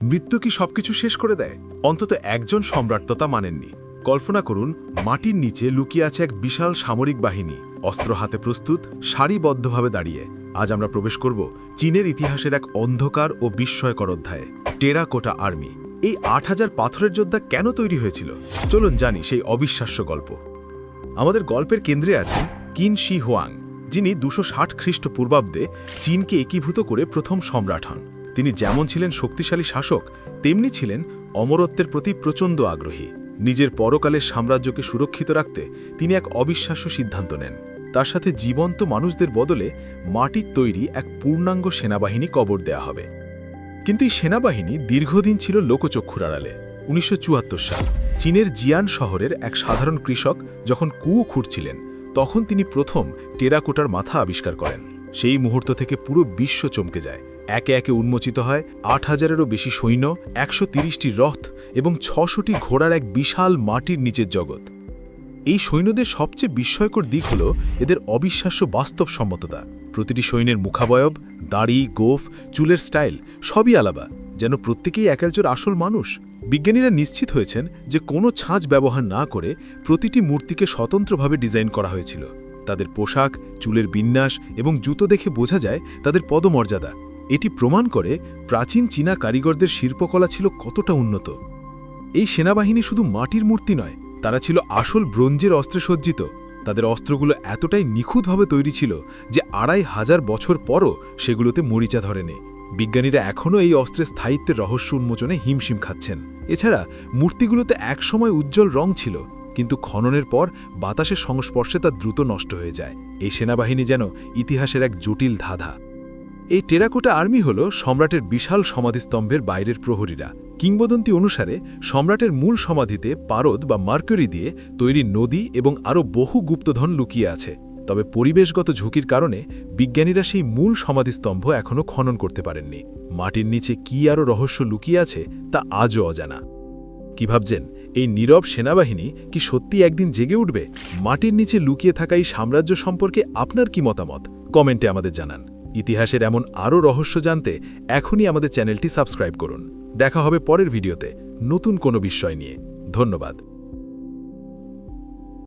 মৃত্যু কি সবকিছু শেষ করে দেয়? অন্তত একজন সম্রাট তো তা মানেননি। কল্পনা করুন, মাটির নিচে লুকিয়ে আছে এক বিশাল সামরিক বাহিনী, অস্ত্র হাতে প্রস্তুত, সারিবদ্ধভাবে দাঁড়িয়ে। আজ আমরা প্রবেশ করব চীনের ইতিহাসের এক অন্ধকার ও বিস্ময়কর অধ্যায়ে, টেরাকোটা আর্মি। এই ৮,০০০ পাথরের যোদ্ধা কেন তৈরি হয়েছিল? চলুন জানি সেই অবিশ্বাস্য গল্প। আমাদের গল্পের কেন্দ্রে আছেন কিন শি হোয়াং, যিনি ২৬০ খ্রিস্টপূর্বাব্দে চীনকে একীভূত করে প্রথম সম্রাট হন। তিনি যেমন ছিলেন শক্তিশালী শাসক, তেমনি ছিলেন অমরত্বের প্রতি প্রচণ্ড আগ্রহী। নিজের পরকালের সাম্রাজ্যকে সুরক্ষিত রাখতে তিনি এক অবিশ্বাস্য সিদ্ধান্ত নেন। তার সাথে জীবন্ত মানুষদের বদলে মাটির তৈরি এক পূর্ণাঙ্গ সেনাবাহিনী কবর দেয়া হবে। কিন্তু এই সেনাবাহিনী দীর্ঘদিন ছিল লোকচক্ষুর আড়ালে। ১৯৭৪ সাল চীনের জিয়ান শহরের এক সাধারণ কৃষক যখন কুয়ো খুঁড়ছিলেন, তখন তিনি প্রথম টেরাকোটার মাথা আবিষ্কার করেন। সেই মুহূর্ত থেকে পুরো বিশ্ব চমকে যায়। একে একে উন্মোচিত হয় ৮,০০০-এরও বেশি সৈন্য, ১৩০টি রথ এবং ৬০০টি ঘোড়ার এক বিশাল মাটির নিচের জগৎ। এই সৈন্যদের সবচেয়ে বিস্ময়কর দিক হল এদের অবিশ্বাস্য বাস্তবসম্মততা। প্রতিটি সৈন্যের মুখাবয়ব, দাড়ি, গোঁফ, চুলের স্টাইল সবই আলাদা, যেন প্রত্যেকেই এক একজন আসল মানুষ। বিজ্ঞানীরা নিশ্চিত হয়েছেন যে কোনো ছাঁচ ব্যবহার না করে প্রতিটি মূর্তিকে স্বতন্ত্রভাবে ডিজাইন করা হয়েছিল। তাদের পোশাক, চুলের বিন্যাস এবং জুতো দেখে বোঝা যায় তাদের পদমর্যাদা। এটি প্রমাণ করে প্রাচীন চীনা কারিগরদের শিল্পকলা ছিল কতটা উন্নত। এই সেনাবাহিনী শুধু মাটির মূর্তি নয়, তারা ছিল আসল ব্রোঞ্জের অস্ত্রে সজ্জিত। তাদের অস্ত্রগুলো এতটাই নিখুঁতভাবে তৈরি ছিল যে ২৫০০ বছর পরও সেগুলোতে মরিচা ধরেনি। বিজ্ঞানীরা এখনও এই অস্ত্রের স্থায়িত্বের রহস্য উন্মোচনে হিমশিম খাচ্ছেন। এছাড়া মূর্তিগুলোতে একসময় উজ্জ্বল রং ছিল, কিন্তু খননের পর বাতাসের সংস্পর্শে তা দ্রুত নষ্ট হয়ে যায়। এই সেনাবাহিনী যেন ইতিহাসের এক জটিল ধাঁধা। এই টেরাকোটা আর্মি হল সম্রাটের বিশাল সমাধিস্তম্ভের বাইরের প্রহরীরা। কিংবদন্তি অনুসারে সম্রাটের মূল সমাধিতে পারদ বা মার্কুরি দিয়ে তৈরি নদী এবং আরও বহু গুপ্তধন লুকিয়ে আছে। তবে পরিবেশগত ঝুঁকির কারণে বিজ্ঞানীরা সেই মূল সমাধিস্তম্ভ এখনও খনন করতে পারেননি। মাটির নিচে কী আরও রহস্য লুকিয়ে আছে তা আজও অজানা। কি ভাবছেন, এই নীরব সেনাবাহিনী কি সত্যি একদিন জেগে উঠবে? মাটির নিচে লুকিয়ে থাকা এই সাম্রাজ্য সম্পর্কে আপনার কি মতামত? কমেন্টে আমাদের জানান। ইতিহাসের এমন আরও রহস্য জানতে এখনই আমাদের চ্যানেলটি সাবস্ক্রাইব করুন। দেখা হবে পরের ভিডিওতে নতুন কোনো বিষয় নিয়ে। ধন্যবাদ।